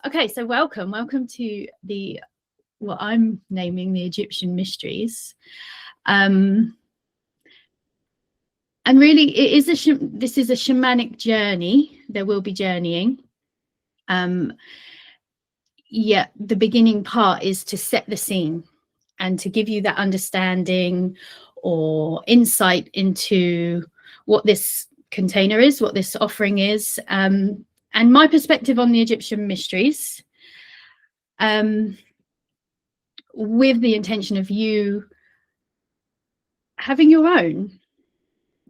Okay, so welcome to the what I'm naming the Egyptian mysteries, and really this is a shamanic journey. There will be journeying. Yeah, the beginning part is to set the scene and to give you that understanding or insight into what this container is, what this offering is, and my perspective on the Egyptian mysteries, with the intention of you having your own,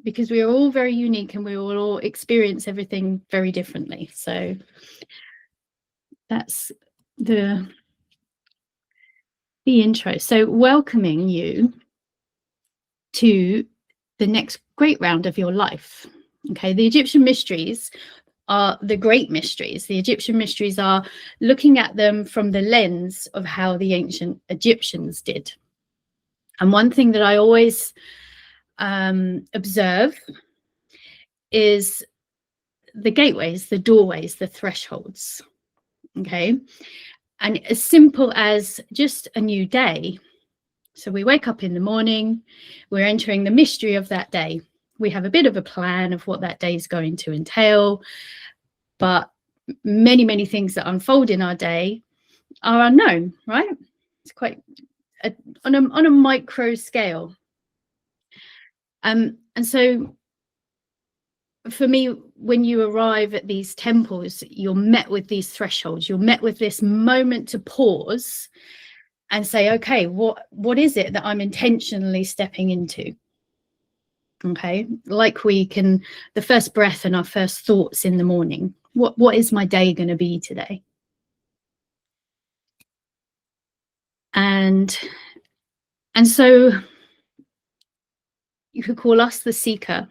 because we are all very unique and we will all experience everything very differently. So that's the intro. So welcoming you to the next great round of your life. Okay, the Egyptian mysteries are the great mysteries. The Egyptian mysteries are looking at them from the lens of how the ancient Egyptians did. And one thing that I always observe is the gateways, the doorways, the thresholds. Okay, and as simple as just a new day. So we wake up in the morning, we're entering the mystery of that day. We have a bit of a plan of what that day is going to entail, but many things that unfold in our day are unknown, right? It's quite on a micro scale. And so for me, when you arrive at these temples, you're met with these thresholds. You're met with this moment to pause and say, okay, what is it that I'm intentionally stepping into? Okay, like the first breath and our first thoughts in the morning. What is my day going to be today? And so you could call us the seeker,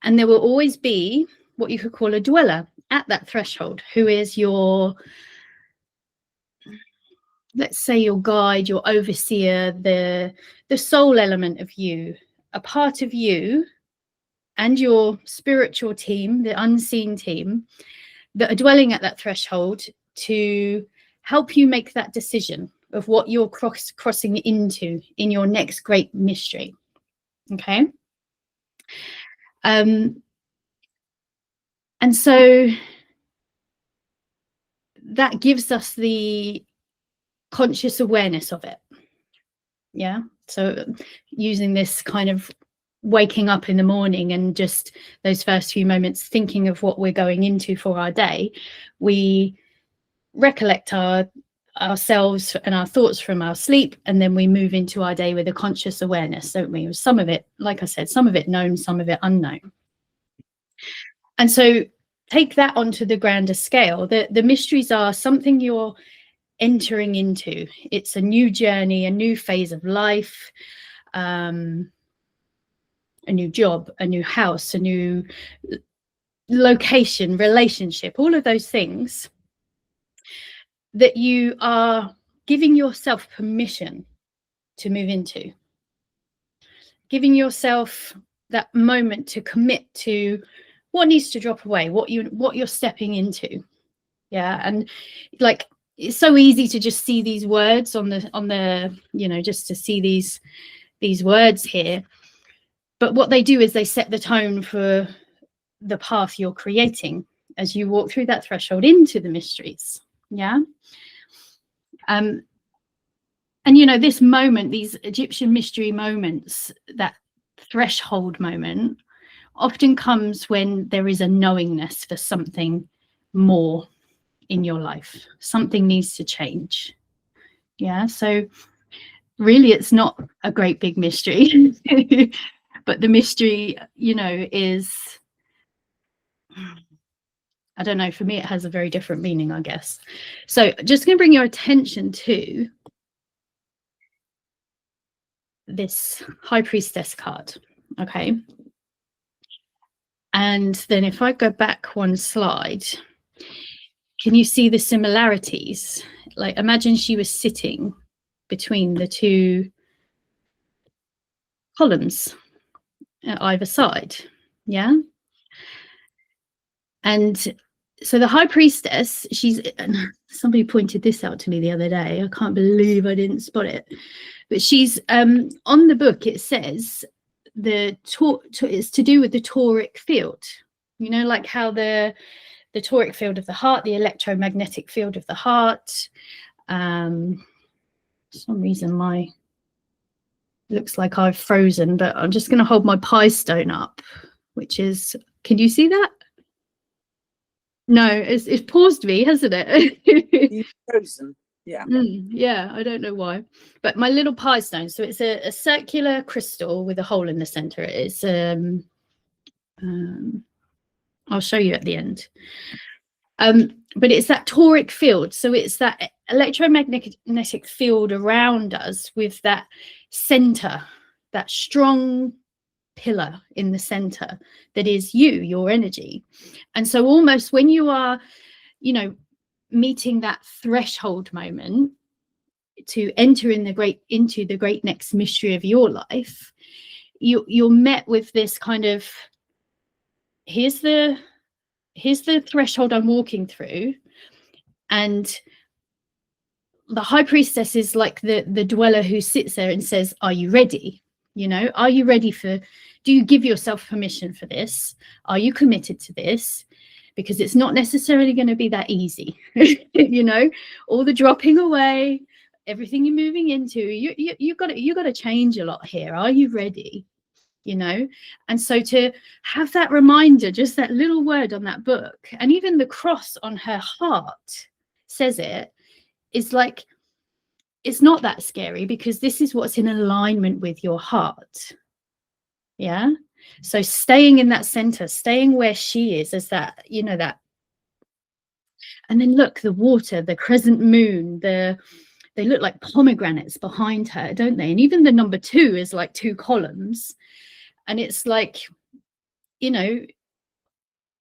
and there will always be what you could call a dweller at that threshold, who is your, let's say, your guide, your overseer, the soul element of you, a part of you and your spiritual team, the unseen team, that are dwelling at that threshold to help you make that decision of what you're crossing into in your next great mystery. Okay. And so that gives us the conscious awareness of it. Yeah. So using this kind of waking up in the morning and just those first few moments thinking of what we're going into for our day, we recollect ourselves and our thoughts from our sleep, and then we move into our day with a conscious awareness, don't we? Some of it, like I said, some of it known, some of it unknown. And so take that onto the grander scale. The mysteries are something you're entering into. It's a new journey, a new phase of life, a new job, a new house, a new location, relationship, all of those things that you are giving yourself permission to move into, giving yourself that moment to commit to what needs to drop away, what you're stepping into. Yeah. And like, it's so easy to just see these words on the just to see these words here, but what they do is they set the tone for the path you're creating as you walk through that threshold into the mysteries. Yeah. And this moment, these Egyptian mystery moments, that threshold moment, often comes when there is a knowingness for something more in your life. Something needs to change. Yeah. So really, it's not a great big mystery, but the mystery, is, I don't know, for me, it has a very different meaning, I guess. So just going to bring your attention to this High Priestess card. Okay. And then if I go back one slide, can you see the similarities? Like, imagine she was sitting between the two columns at either side. Yeah. And so the High Priestess, she's somebody pointed this out to me the other day. I can't believe I didn't spot it. But she's on the book, it says it's to do with the toric field. You know, like how the toric field of the heart, the electromagnetic field of the heart. For some reason looks like I've frozen, but I'm just going to hold my pie stone up, which is, can you see that? No, it's paused me, hasn't it? You've frozen. Yeah. Yeah, I don't know why. But my little pie stone, so it's a circular crystal with a hole in the center. It's I'll show you at the end. But it's that toric field, so it's that electromagnetic field around us with that center, that strong pillar in the center that is your energy. And so almost when you are, you know, meeting that threshold moment to enter into the great next mystery of your life, you're met with this kind of, here's the threshold I'm walking through, and the high priestess is like the dweller who sits there and says, are you ready? You know, are you ready do you give yourself permission for this? Are you committed to this? Because it's not necessarily going to be that easy. You know, all the dropping away, everything you're moving into, you got to change a lot here. Are you ready? You know, and so to have that reminder, just that little word on that book, and even the cross on her heart says it, is like, it's not that scary, because this is what's in alignment with your heart. Yeah. So staying in that center, staying where she is, as that, you know, that. And then look, the water, the crescent moon, they look like pomegranates behind her, don't they? And even the number 2 is like 2 columns. And it's like, you know,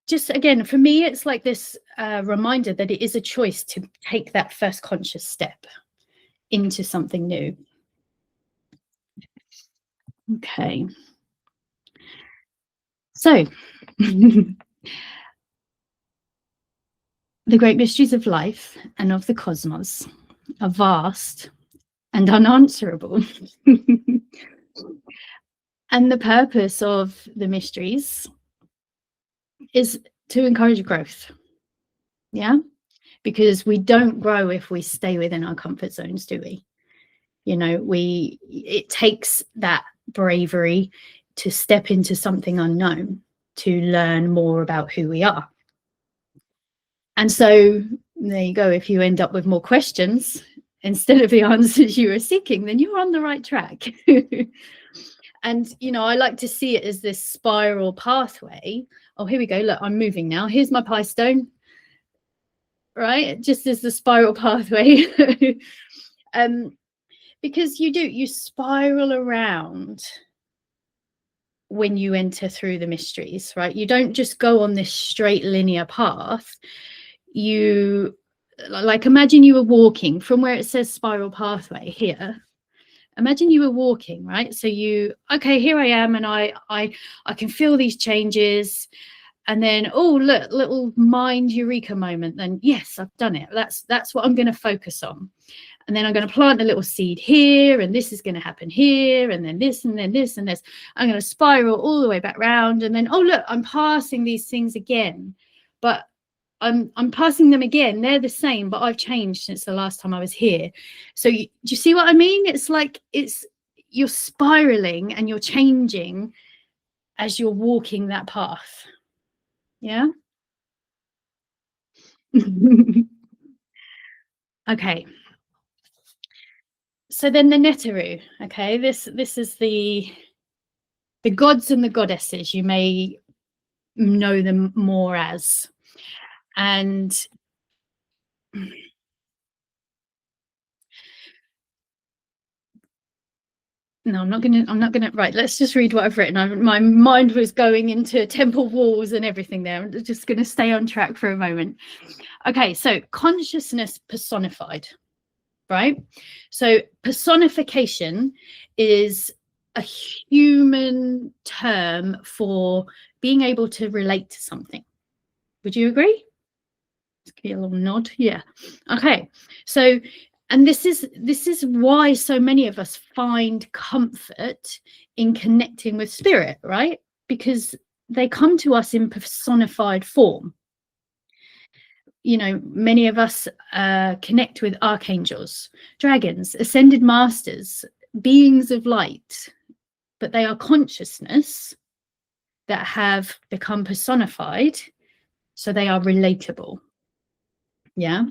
just again, for me, it's like this reminder that it is a choice to take that first conscious step into something new. Okay. So, the great mysteries of life and of the cosmos are vast and unanswerable. And the purpose of the mysteries is to encourage growth. Yeah, because we don't grow if we stay within our comfort zones, do we? You know, it takes that bravery to step into something unknown, to learn more about who we are. And so there you go. If you end up with more questions instead of the answers you were seeking, then you're on the right track. And, you know, I like to see it as this spiral pathway. Oh, here we go. Look, I'm moving now. Here's my pie stone. Right? Just as the spiral pathway. Because you spiral around when you enter through the mysteries, right? You don't just go on this straight linear path. You, like, imagine you were walking from where it says spiral pathway here. Imagine you were walking, right? So okay, here I am, and I can feel these changes. And then, oh, look, little mind eureka moment. Then, yes, I've done it. That's what I'm going to focus on. And then I'm going to plant a little seed here, and this is going to happen here, and then this, and then this, and this. I'm going to spiral all the way back round. And then, oh, look, I'm passing these things again. But I'm passing them again. They're the same, but I've changed since the last time I was here. So do you see what I mean? It's like you're spiraling and you're changing as you're walking that path. Yeah. Okay. So then the Neteru. Okay, this is the gods and the goddesses. You may know them more as. And no, I'm not gonna. Right, let's just read what I've written. My mind was going into temple walls and everything there. I'm just gonna stay on track for a moment. Okay, so consciousness personified, right? So personification is a human term for being able to relate to something. Would you agree? Give you a little nod. Yeah. Okay. So, and this is why so many of us find comfort in connecting with spirit, right? Because they come to us in personified form. You know, many of us connect with archangels, dragons, ascended masters, beings of light, but they are consciousness that have become personified, so they are relatable. Yeah.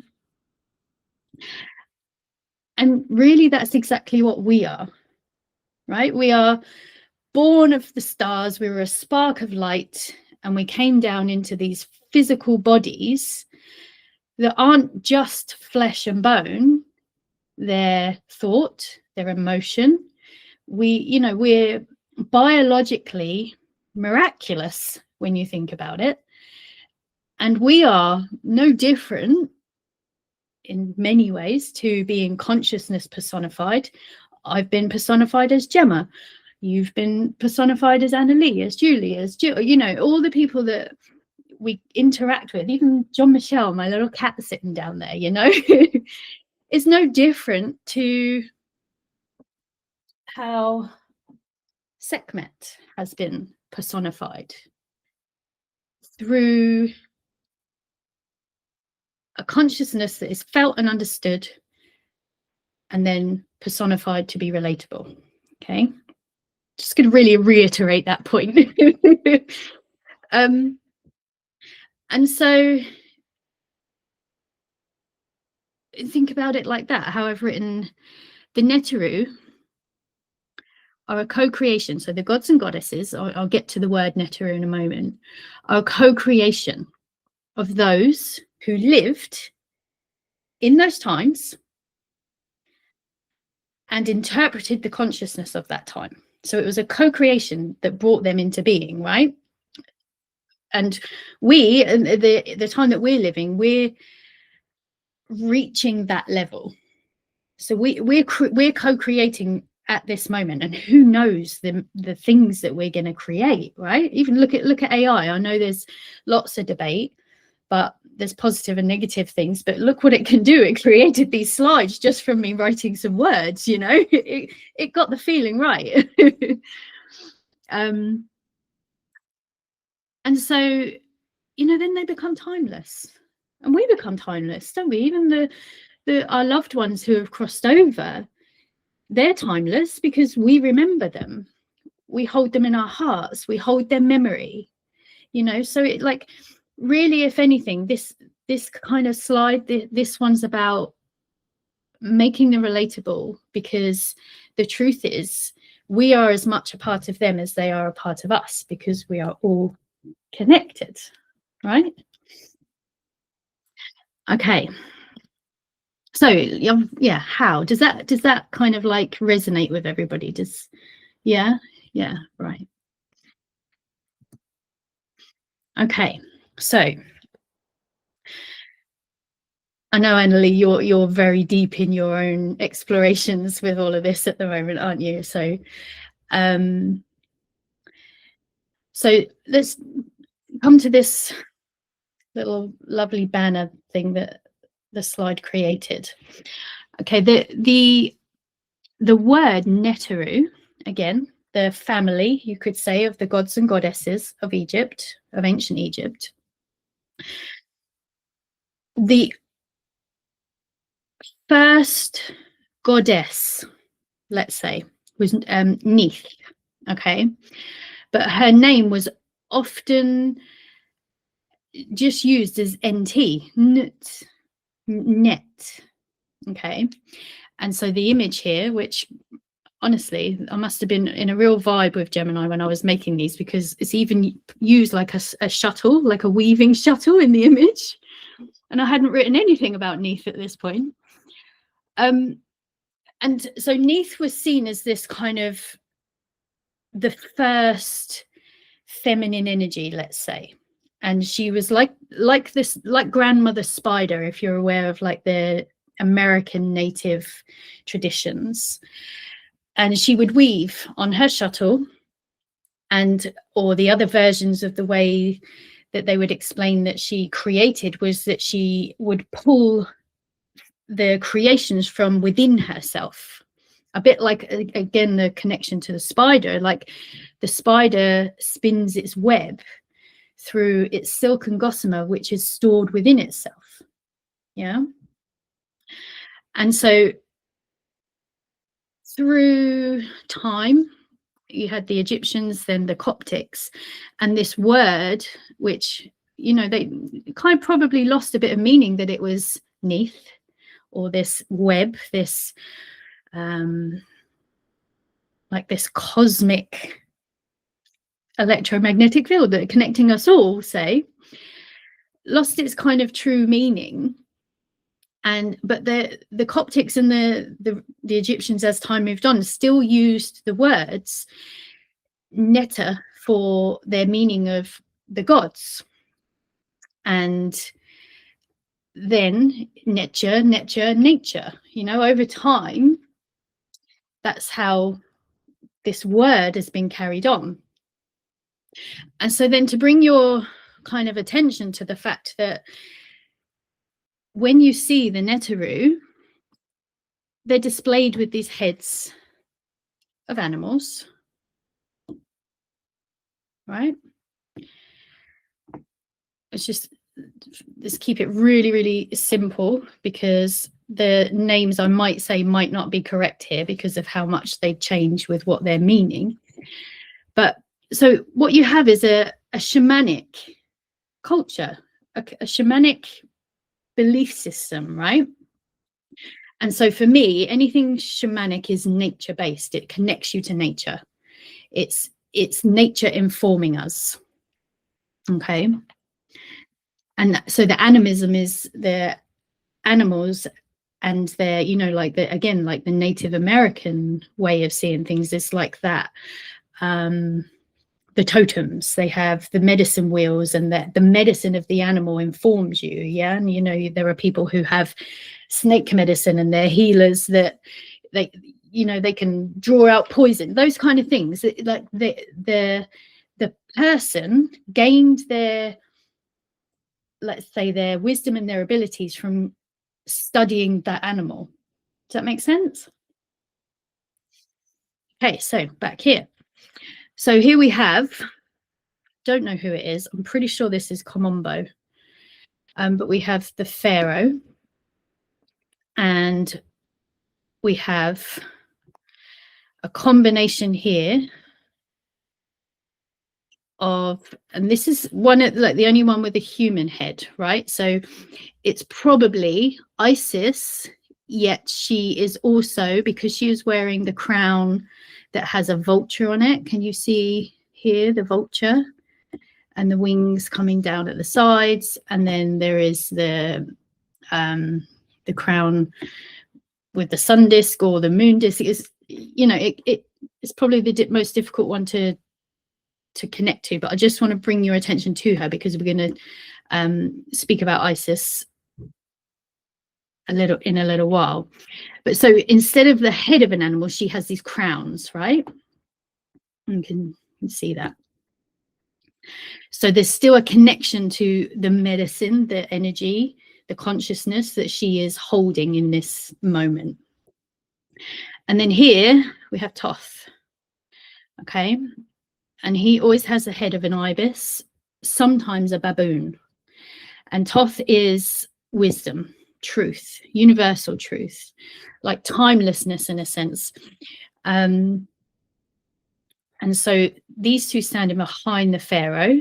And really, that's exactly what we are, right? We are born of the stars. We were a spark of light, and we came down into these physical bodies that aren't just flesh and bone. They're thought, they're emotion. We're biologically miraculous when you think about it. And we are no different in many ways to being consciousness personified. I've been personified as Gemma. You've been personified as Annalie, as Julie, as Jill, all the people that we interact with, even John Michelle, my little cat sitting down there, is no different to how Sekhmet has been personified through a consciousness that is felt and understood and then personified to be relatable. Okay, just going to really reiterate that point. And so think about it like that. How I've written the Neteru are a co-creation. So the gods and goddesses, I'll get to the word Neteru in a moment, are a co-creation of those who lived in those times and interpreted the consciousness of that time. So it was a co-creation that brought them into being, right? And we, the time that we're living, we're reaching that level. So we're co-creating at this moment, and who knows the things that we're going to create, right? Even look at AI. I know there's lots of debate, but there's positive and negative things, but look what it can do. It created these slides just from me writing some words. It got the feeling right. And so then they become timeless, and we become timeless, don't we? Even our loved ones who have crossed over, they're timeless because we remember them. We hold them in our hearts. We hold their memory, so it, like, really, if anything, this kind of slide, this one's about making them relatable, because the truth is we are as much a part of them as they are a part of us, because we are all connected, right? Okay. So yeah, how does that kind of like resonate with everybody? Yeah, right. Okay, so I know, Annalie, you're very deep in your own explorations with all of this at the moment, aren't you? So let's come to this little lovely banner thing that the slide created. Okay, the word Neteru, again, the family, you could say, of the gods and goddesses of Egypt, of ancient Egypt. The first goddess, let's say, was Neith, okay? But her name was often just used as NT, net, okay? And so the image here, which honestly, I must have been in a real vibe with Gemini when I was making these, because it's even used like a shuttle, like a weaving shuttle in the image. And I hadn't written anything about Neith at this point. And so Neith was seen as this kind of the first feminine energy, let's say. And she was like grandmother spider, if you're aware of like the American native traditions. And she would weave on her shuttle, or the other versions of the way that they would explain that she created was that she would pull the creations from within herself. A bit like, again, the connection to the spider, like the spider spins its web through its silken gossamer, which is stored within itself. Yeah. And so through time, you had the Egyptians, then the Coptics, and this word, which, you know, they kind of probably lost a bit of meaning, that it was Neith, or this web, this like this cosmic electromagnetic field that connecting us all, say, lost its kind of true meaning. But the Coptics and the Egyptians, as time moved on, still used the words Neta for their meaning of the gods. And then nature, you know, over time, that's how this word has been carried on. And so then to bring your kind of attention to the fact that when you see the Neteru, they're displayed with these heads of animals, right? It's just keep it really, really simple, because the names, I might say, might not be correct here because of how much they change with what they're meaning. But so what you have is a shamanic culture, a shamanic belief system, right? And so for me, anything shamanic is nature based. It connects you to nature. It's nature informing us. Okay. And so the animism is the animals, and they're, you know, like the, again, like the Native American way of seeing things is like that. The totems, they have the medicine wheels, and the medicine of the animal informs you. Yeah. And, you know, there are people who have snake medicine, and they're healers, that they, you know, they can draw out poison, those kind of things. Like the person gained their, let's say, their wisdom and their abilities from studying that animal. Does that make sense? Okay, so back here. So here we have, don't know who it is. I'm pretty sure this is Komombo. But we have the Pharaoh, and we have a combination here of, and this is one, like the only one with a human head, right? So it's probably Isis, yet she is also, because she is wearing the crown that has a vulture on it. Can you see here the vulture and the wings coming down at the sides? And then there is the crown with the sun disk or the moon disk. Is, you know, it's probably the most difficult one to connect to, but I just want to bring your attention to her, because we're going to speak about Isis in a little while. But so instead of the head of an animal, she has these crowns, right? You can see that. So there's still a connection to the medicine, the energy, the consciousness that she is holding in this moment. And then here we have Thoth. Okay. And he always has the head of an ibis, sometimes a baboon. And Thoth is wisdom, truth, universal truth, like timelessness in a sense. And so these two standing behind the Pharaoh.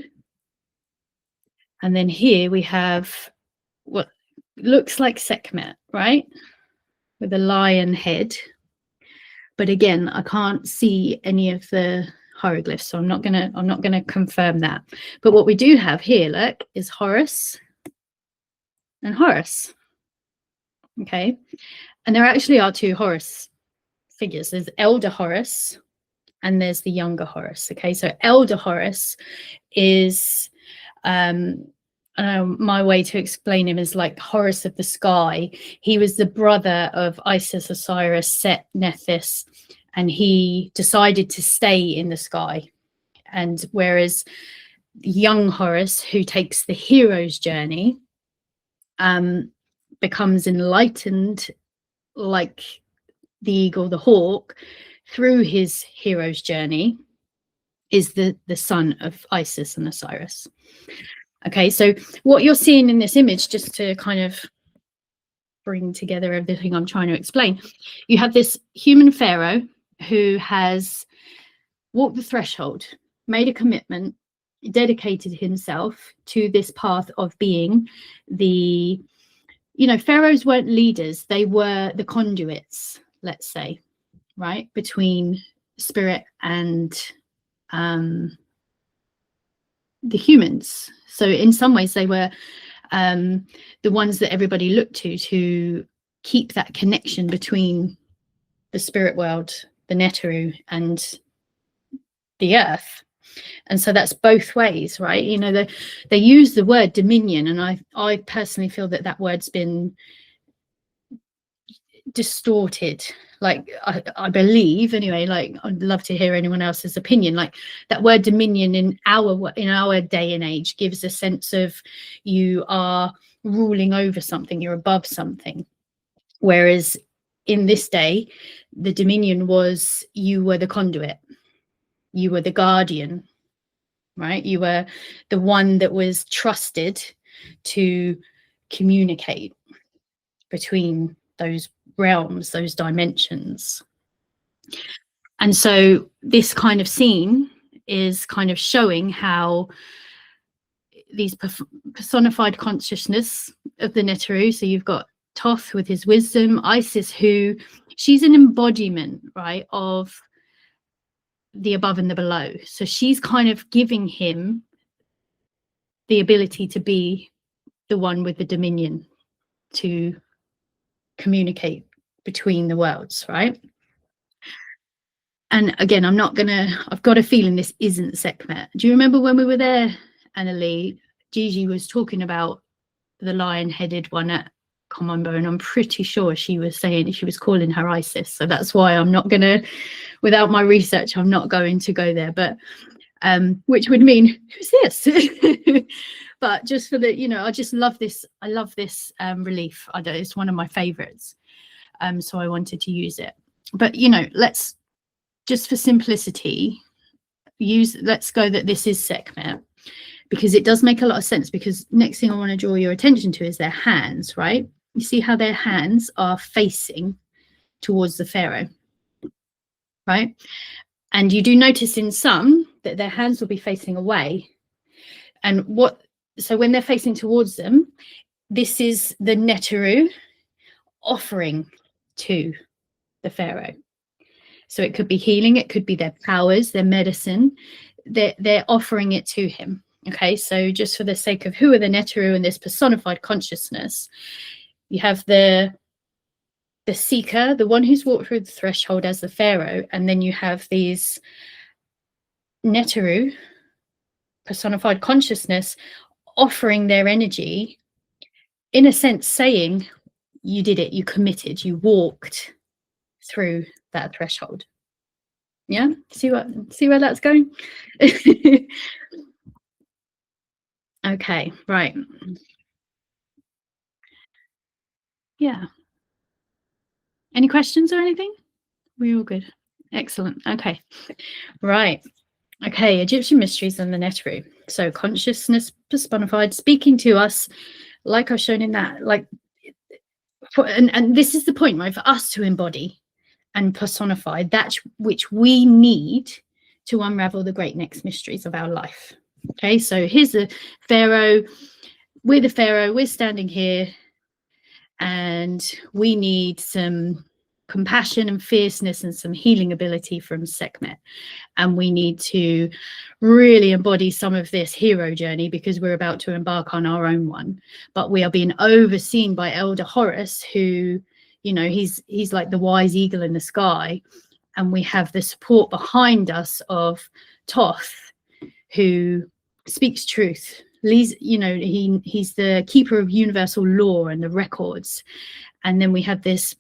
And then here we have what looks like Sekhmet, right? With a lion head. But again, I can't see any of the hieroglyphs, so I'm not gonna confirm that. But what we do have here, look, is Horus and Horus. Okay, and there actually are two Horus figures. There's elder Horus and there's the younger Horus. Okay, so elder Horus is my way to explain him is like Horus of the sky. He was the brother of Isis, Osiris, Set, Nephthys, and he decided to stay in the sky. And whereas young Horus, who takes the hero's journey, becomes enlightened like the eagle, the hawk, through his hero's journey, is the son of Isis and Osiris. Okay, so what you're seeing in this image, just to kind of bring together everything I'm trying to explain, you have this human pharaoh who has walked the threshold, made a commitment, dedicated himself to this path of being the, pharaohs weren't leaders, they were the conduits, let's say, right, between spirit and the humans. So in some ways they were the ones that everybody looked to keep that connection between the spirit world, the Neteru, and the earth. And so that's both ways, right? They use the word dominion, and I personally feel that word's been distorted. Like I believe anyway, like I'd love to hear anyone else's opinion. Like that word dominion in our day and age gives a sense of you are ruling over something, you're above something. Whereas in this day, the dominion was you were the conduit, you were the guardian, right? You were the one that was trusted to communicate between those realms, those dimensions. And so this kind of scene is kind of showing how these personified consciousness of the Neteru, so you've got Thoth with his wisdom, Isis, who she's an embodiment, right, of the above and the below. So she's kind of giving him the ability to be the one with the dominion to communicate between the worlds, right? And again, I've got a feeling this isn't Sekhmet. Do you remember when we were there, Annalie? Gigi was talking about the lion-headed one at Komombo, and I'm pretty sure she was calling her Isis. So that's why I'm not going to, without my research, I'm not going to go there. But which would mean, who's this? But just for the, I just love this. I love this relief. It's one of my favorites. So I wanted to use it. But, let's, just for simplicity, let's go that this is Sekhmet, because it does make a lot of sense. Because next thing I want to draw your attention to is their hands, right? You see how their hands are facing towards the pharaoh, right? And you do notice in some that their hands will be facing away. And so when they're facing towards them, this is the Neteru offering to the pharaoh. So it could be healing, it could be their powers, their medicine. They're offering it to him. Okay, so just for the sake of who are the Neteru and this personified consciousness, you have the seeker, the one who's walked through the threshold as the pharaoh, and then you have these Neteru, personified consciousness, offering their energy, in a sense saying, you did it, you committed, you walked through that threshold. Yeah, see where that's going? Okay, right. Yeah. Any questions or anything? We're all good. Excellent. Okay. Right. Okay, Egyptian mysteries and the Neteru. So consciousness personified, speaking to us, like I've shown in that, like, and this is the point, right, for us to embody and personify that which we need to unravel the great next mysteries of our life. Okay, so here's the pharaoh. We're the pharaoh. We're standing here, and we need some compassion and fierceness and some healing ability from Sekhmet. And we need to really embody some of this hero journey, because we're about to embark on our own one. But we are being overseen by Elder Horus, who, he's like the wise eagle in the sky. And we have the support behind us of Thoth, who speaks truth. He's the keeper of universal law and the records. And then we have this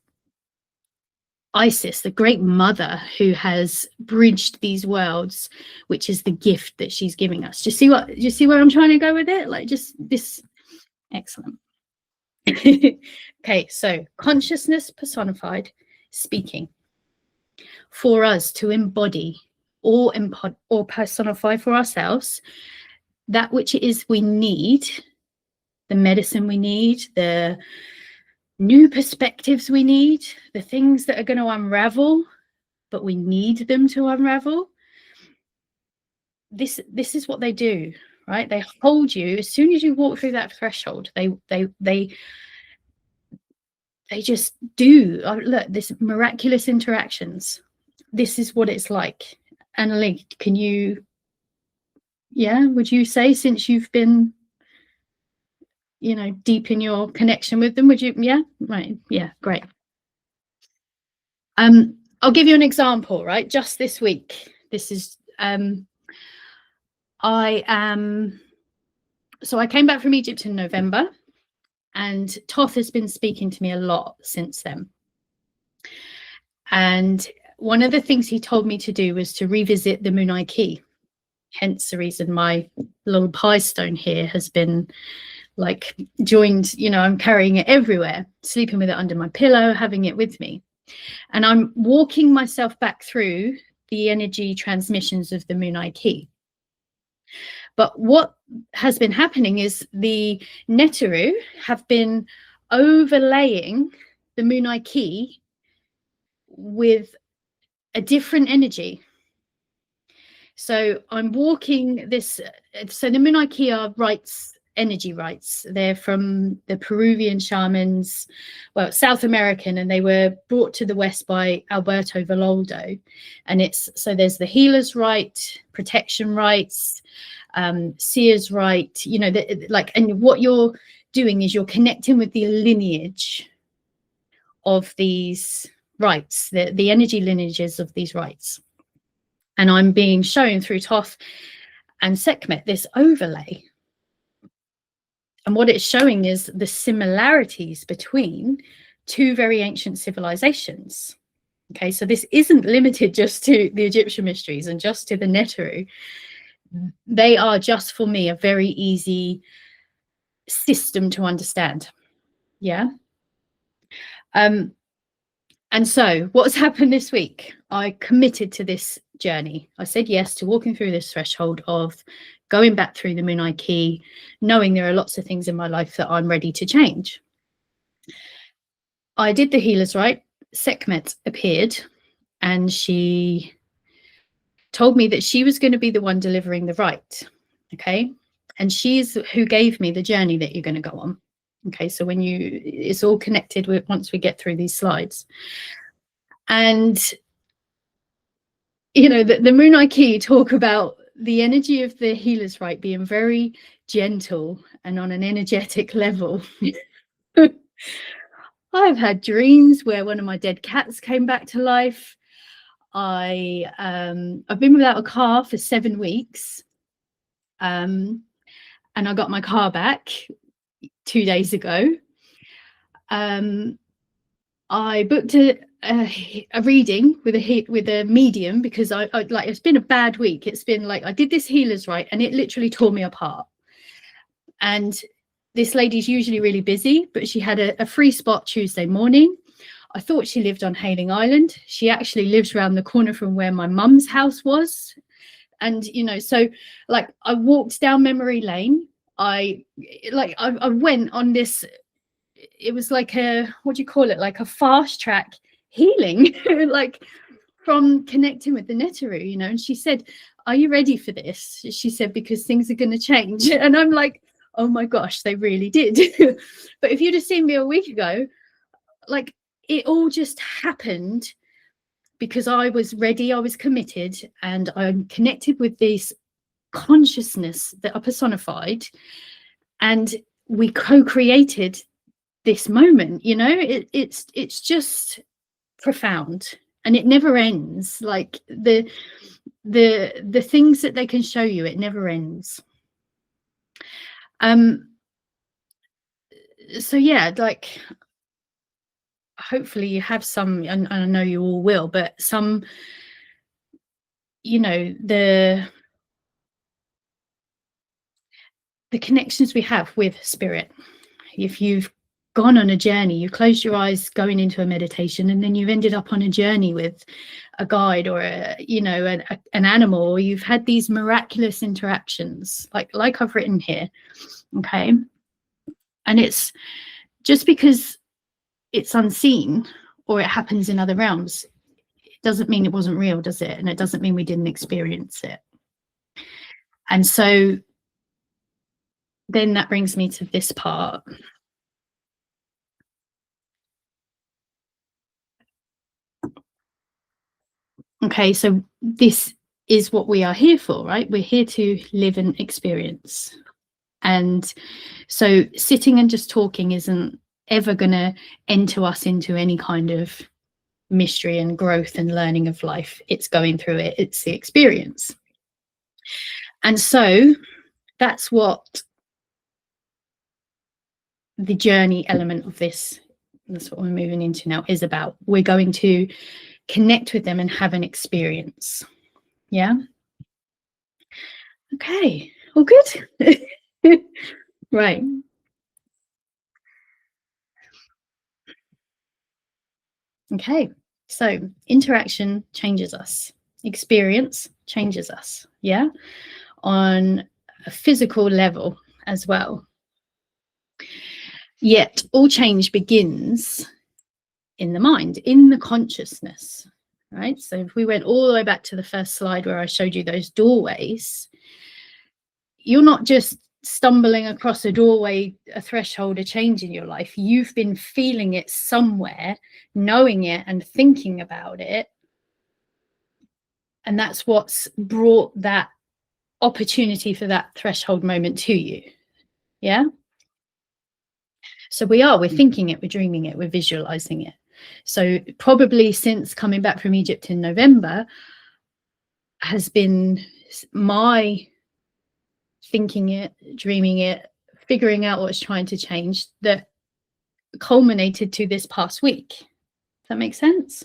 Isis, the great mother who has bridged these worlds, which is the gift that she's giving us. Do you see where I'm trying to go with it? Like, just this. Excellent. Okay, so consciousness personified, speaking for us to embody or personify for ourselves that which it is we need, the medicine we need, the new perspectives we need, the things that are going to unravel, but we need them to unravel. This is what they do, right? They hold you as soon as you walk through that threshold. They just do. Look, this miraculous interactions. This is what it's like. Annalie, can you? Yeah, would you say, since you've been, deep in your connection with them, would you? Yeah, right. Yeah, great. I'll give you an example, right? Just this week, this is I came back from Egypt in November, and Toth has been speaking to me a lot since then. And one of the things he told me to do was to revisit the Moonai Key. Hence the reason my little pie stone here has been like joined, I'm carrying it everywhere, sleeping with it under my pillow, having it with me. And I'm walking myself back through the energy transmissions of the Moonai Key. But what has been happening is the Neteru have been overlaying the Moonai Key with a different energy. So I'm walking this. So the Moonai Key are energy rights. They're from the Peruvian shamans, well, South American, and they were brought to the West by Alberto Villoldo. And there's the healer's right, protection rights, seer's right, and what you're doing is you're connecting with the lineage of these rights, the energy lineages of these rights. And I'm being shown through Toth and Sekhmet this overlay. And what it's showing is the similarities between two very ancient civilizations. Okay, so this isn't limited just to the Egyptian mysteries and just to the Neteru. They are just, for me, a very easy system to understand. Yeah. And so what's happened this week? I committed to this journey. I said yes to walking through this threshold of going back through the Moonai Key, knowing there are lots of things in my life that I'm ready to change. I did the healer's right. Sekhmet appeared, and she told me that she was going to be the one delivering the right. Okay. And she's who gave me the journey that you're going to go on. Okay. So it's all connected with once we get through these slides. And, the Moonai Key talk about the energy of the healer's right being very gentle and on an energetic level. I've had dreams where one of my dead cats came back to life. I've been without a car for 7 weeks. And I got my car back 2 days ago. I booked a reading with a medium because I it's been a bad week. It's been like I did this healer's right and it literally tore me apart. And this lady's usually really busy, but she had a free spot Tuesday morning. I thought she lived on Hayling Island. She actually lives around the corner from where my mum's house was. And, so like I walked down memory lane. I went on this, it was like what do you call it? Like a fast track healing, like from connecting with the Neteru, and she said, are you ready for this? She said, because things are going to change. And I'm like, oh my gosh, they really did. But if you'd have seen me a week ago, like it all just happened because I was ready, I was committed, and I'm connected with this consciousness that I personified, and we co-created this moment. It's just profound, and it never ends. Like the things that they can show you, it never ends. So yeah, like hopefully you have some, and I know you all will, but some, you know, the connections we have with spirit. If you've gone on a journey, you closed your eyes going into a meditation, and then you've ended up on a journey with a guide or a, you know, an animal, or you've had these miraculous interactions like I've written here. Okay. And it's just because it's unseen or it happens in other realms, it doesn't mean it wasn't real, does it? And it doesn't mean we didn't experience it. And so then that brings me to this part. Okay, so this is what we are here for, right? We're here to live and experience. And so sitting and just talking isn't ever going to enter us into any kind of mystery and growth and learning of life. It's going through it. It's the experience. And so that's what the journey element of this, that's what we're moving into now, is about. We're going to connect with them and have an experience. Yeah. Okay. All good. Right. Okay. So interaction changes us. Experience changes us. Yeah. On a physical level as well. Yet all change begins in the mind, in the consciousness, right? So if we went all the way back to the first slide where I showed you those doorways, you're not just stumbling across a doorway, a threshold, a change in your life. You've been feeling it somewhere, knowing it and thinking about it. And that's what's brought that opportunity for that threshold moment to you. Yeah. So we're thinking it, we're dreaming it, we're visualizing it. So probably since coming back from Egypt in November has been my thinking it, dreaming it, figuring out what's trying to change that culminated to this past week. Does that make sense?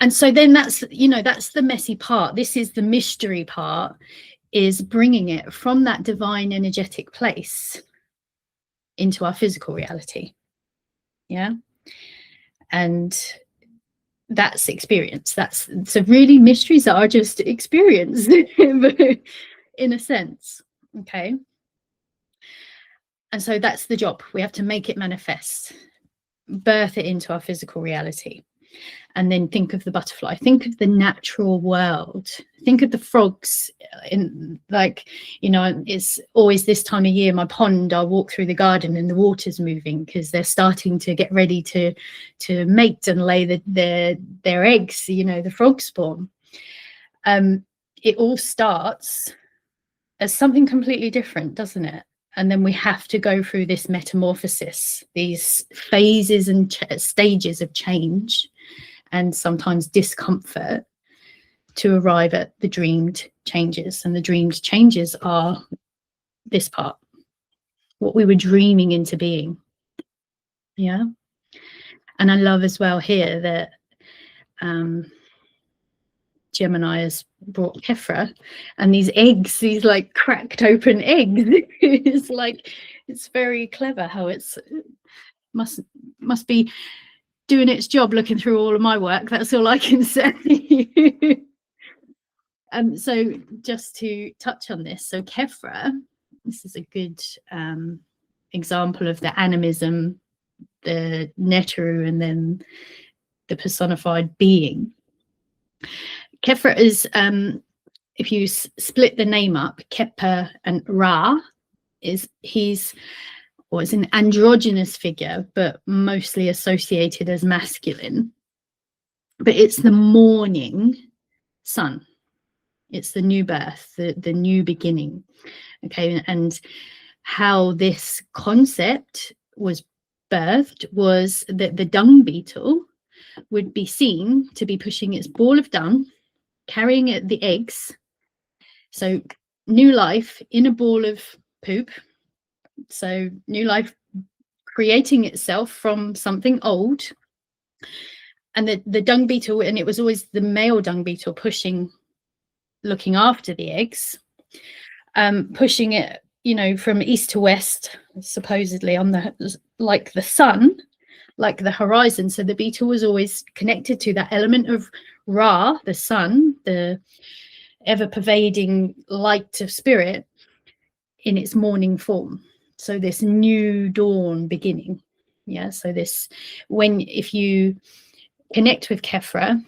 And so then that's, you know, that's the messy part. This is the mystery part, is bringing it from that divine energetic place into our physical reality. Yeah. And that's experience. That's, so really mysteries are just experience in a sense. Okay. And so that's the job. We have to make it manifest, birth it into our physical reality. And then think of the butterfly, think of the natural world, think of the frogs in, like, you know, it's always this time of year, my pond, I walk through the garden and the water's moving because they're starting to get ready to mate and lay their eggs, you know, the frog spawn. It all starts as something completely different, doesn't it? And then we have to go through this metamorphosis, these phases and stages of change and sometimes discomfort to arrive at the dreamed changes. And the dreamed changes are this part, what we were dreaming into being. Yeah. And I love as well here that Gemini has brought Kefra, and these eggs, these like cracked open eggs. It's like, it's very clever how it's must be doing its job looking through all of my work. That's all I can say. So just to touch on this, so Kefra, this is a good example of the animism, the Neteru, and then the personified being. Kefra is, if you split the name up, Kepa and Ra, he's an androgynous figure, but mostly associated as masculine. But it's the morning sun. It's the new birth, the new beginning. Okay, and how this concept was birthed was that the dung beetle would be seen to be pushing its ball of dung, carrying the eggs. So new life in a ball of poop. So new life creating itself from something old. And the dung beetle, and it was always the male dung beetle looking after the eggs, pushing it, you know, from east to west, supposedly on like the sun, like the horizon. So the beetle was always connected to that element of Ra, the sun, the ever-pervading light of spirit in its morning form. So this new dawn beginning. Yeah. So if you connect with Kefra,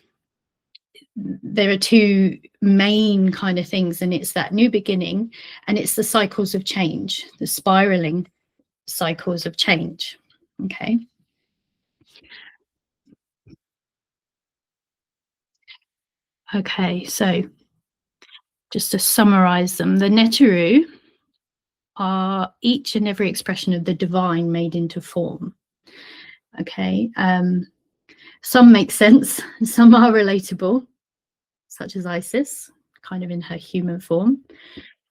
there are two main kind of things, and it's that new beginning, and it's the cycles of change, the spiraling cycles of change. Okay. Okay, so just to summarize them, the Neteru are each and every expression of the divine made into form. Okay, some make sense, some are relatable, such as Isis, kind of in her human form.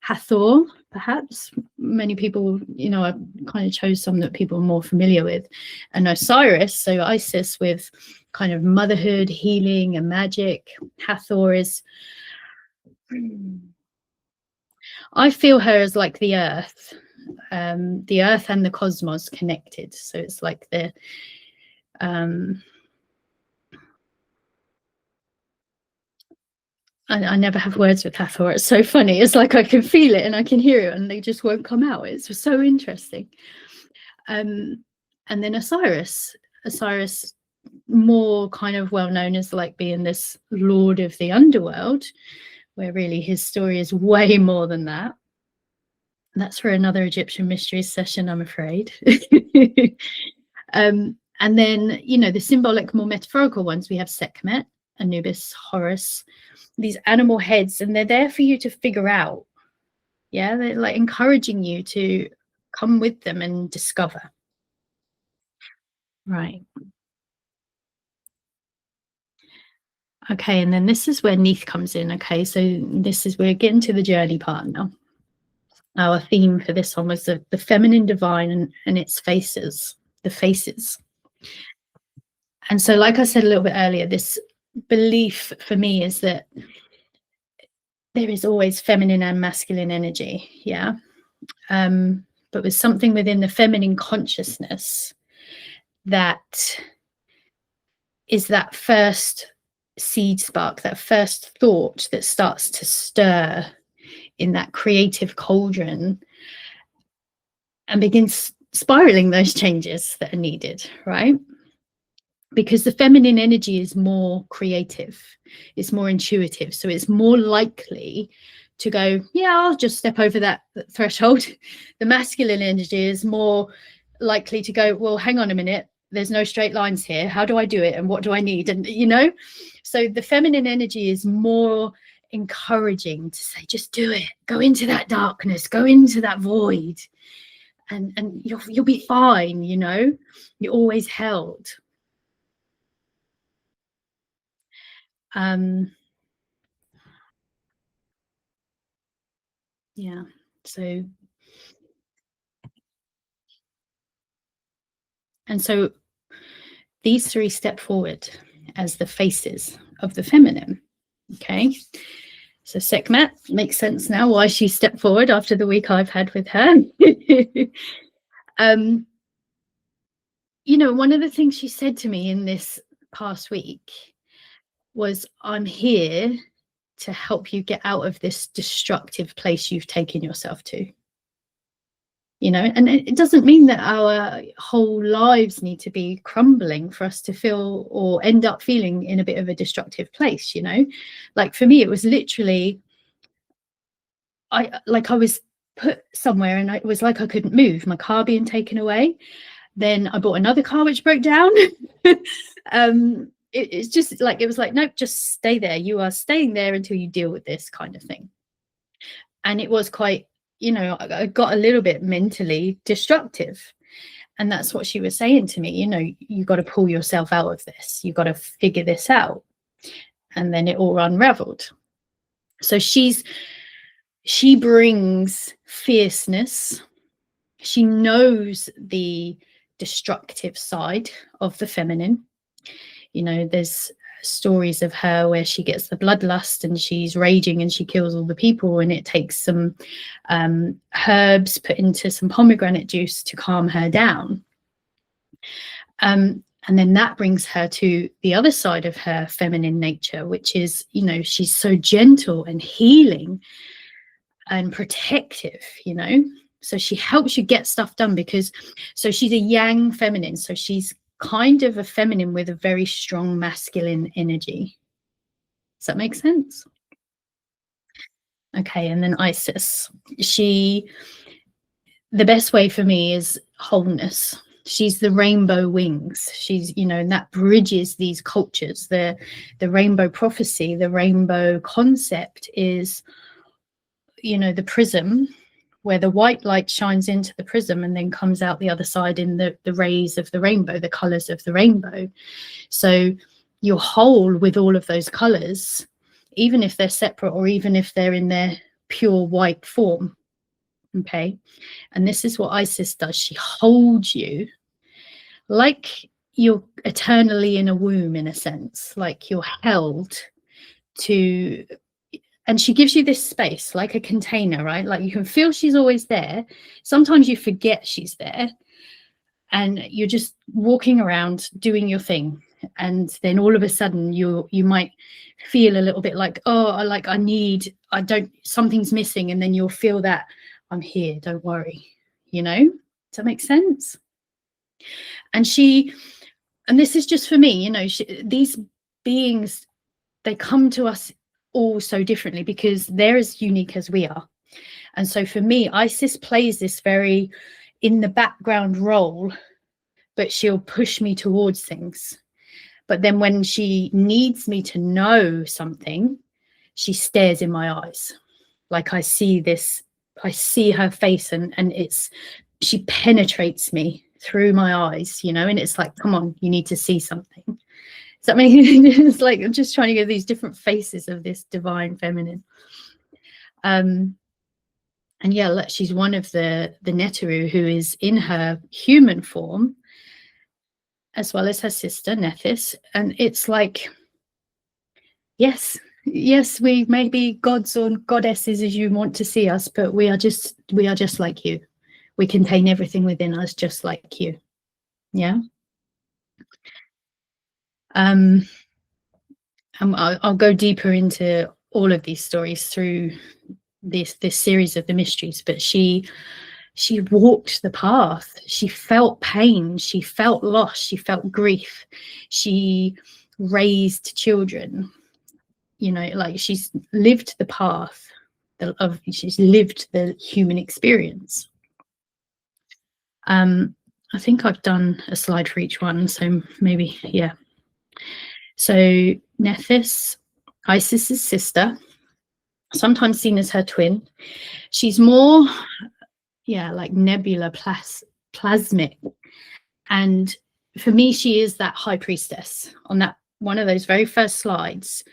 Hathor, perhaps. Many people, you know, I kind of chose some that people are more familiar with. And Osiris, so Isis with kind of motherhood, healing, and magic. Hathor is, I feel her as like the earth and the cosmos connected. So it's like the, I never have words with Hathor. It's so funny. It's like I can feel it and I can hear it and they just won't come out. It's so interesting. And then Osiris, more kind of well known as like being this lord of the underworld, where really his story is way more than that. That's for another Egyptian mysteries session, I'm afraid. And then, you know, the symbolic, more metaphorical ones, we have Sekhmet, Anubis, Horus, these animal heads, and they're there for you to figure out. Yeah, they're like encouraging you to come with them and discover. Right. Okay, and then this is where Neith comes in. Okay, so we're getting to the journey part now. Our theme for this one was the feminine divine and its faces, the faces. And so, like I said a little bit earlier, this belief for me is that there is always feminine and masculine energy. Yeah. But with something within the feminine consciousness that is that first seed spark, that first thought that starts to stir in that creative cauldron and begins spiraling those changes that are needed, right? Because the feminine energy is more creative, it's more intuitive, so it's more likely to go, yeah, I'll just step over that threshold. The masculine energy is more likely to go, well, hang on a minute, there's no straight lines here, how do I do it and what do I need? And you know, so the feminine energy is more encouraging to say, just do it, go into that darkness, go into that void, and you'll be fine. You know, you're always held. Yeah, so these three step forward as the faces of the feminine. Okay, so Sekhmet makes sense now why she stepped forward after the week I've had with her. You know, one of the things she said to me in this past week was, I'm here to help you get out of this destructive place you've taken yourself to. You know, and it doesn't mean that our whole lives need to be crumbling for us to feel or end up feeling in a bit of a destructive place. You know, like for me, it was literally, I was put somewhere and it was like I couldn't move, my car being taken away. Then I bought another car which broke down. It's just like, it was like, nope, just stay there. You are staying there until you deal with this kind of thing. And it was quite, you know, I got a little bit mentally destructive. And that's what she was saying to me, you know, you got to pull yourself out of this. You got to figure this out. And then it all unraveled. So she brings fierceness. She knows the destructive side of the feminine. You know, there's stories of her where she gets the bloodlust and she's raging and she kills all the people, and it takes some herbs put into some pomegranate juice to calm her down. And then that brings her to the other side of her feminine nature, which is, you know, she's so gentle and healing and protective, you know. So she helps you get stuff done because, so she's a yang feminine. So she's kind of a feminine with a very strong masculine energy. Does that make sense? Okay, and then Isis. The best way for me is wholeness. She's the rainbow wings. She's, you know, and that bridges these cultures. The rainbow prophecy, the rainbow concept is, you know, the prism, where the white light shines into the prism and then comes out the other side in the rays of the rainbow, the colors of the rainbow. So you're whole with all of those colors, even if they're separate or even if they're in their pure white form. Okay. And this is what Isis does. She holds you like you're eternally in a womb, in a sense, like you're held to, and she gives you this space like a container, right? Like you can feel she's always there. Sometimes you forget she's there and you're just walking around doing your thing. And then all of a sudden you might feel a little bit like, oh, like something's missing. And then you'll feel that I'm here, don't worry, you know? Does that make sense? And this is just for me, you know, these beings, they come to us all so differently because they're as unique as we are. And so for me, Isis plays this very in the background role, but she'll push me towards things. But then when she needs me to know something, she stares in my eyes. Like I see her face and she penetrates me through my eyes, you know, and it's like, come on, you need to see something. Does that mean it's like I'm just trying to get these different faces of this divine feminine. And yeah, look, she's one of the Neteru who is in her human form, as well as her sister Nephthys. And it's like, yes, we may be gods or goddesses as you want to see us, but we are just like you. We contain everything within us, just like you. Yeah. I'll go deeper into all of these stories through this series of the mysteries, but she walked the path. She felt pain, she felt loss, she felt grief, she raised children, you know, like she's lived the path she's lived the human experience. I think I've done a slide for each one, so maybe, yeah. So Nephthys, Isis's sister, sometimes seen as her twin. She's more, like nebula plasmic. And for me, she is that high priestess on that one of those very first slides.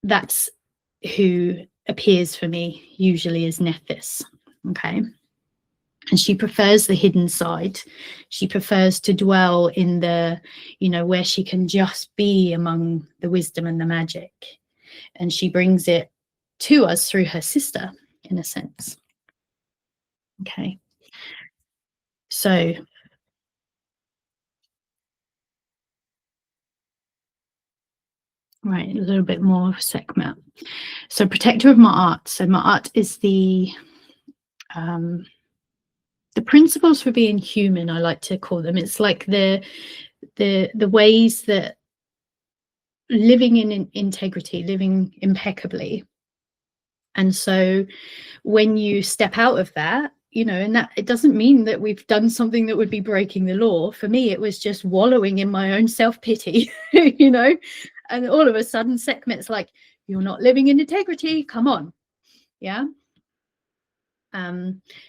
That's who appears for me usually as Nephthys. Okay. And she prefers the hidden side. She prefers to dwell in the, you know, where she can just be among the wisdom and the magic. And she brings it to us through her sister, in a sense. Okay. So right, a little bit more of Sekhmet. So protector of Ma'at. So Ma'at is the principles for being human, I like to call them. It's like the ways that living in integrity, living impeccably. And so when you step out of that, you know, and that it doesn't mean that we've done something that would be breaking the law. For me, it was just wallowing in my own self-pity, you know, and all of a sudden Sekhmet's like, you're not living in integrity, come on. Yeah.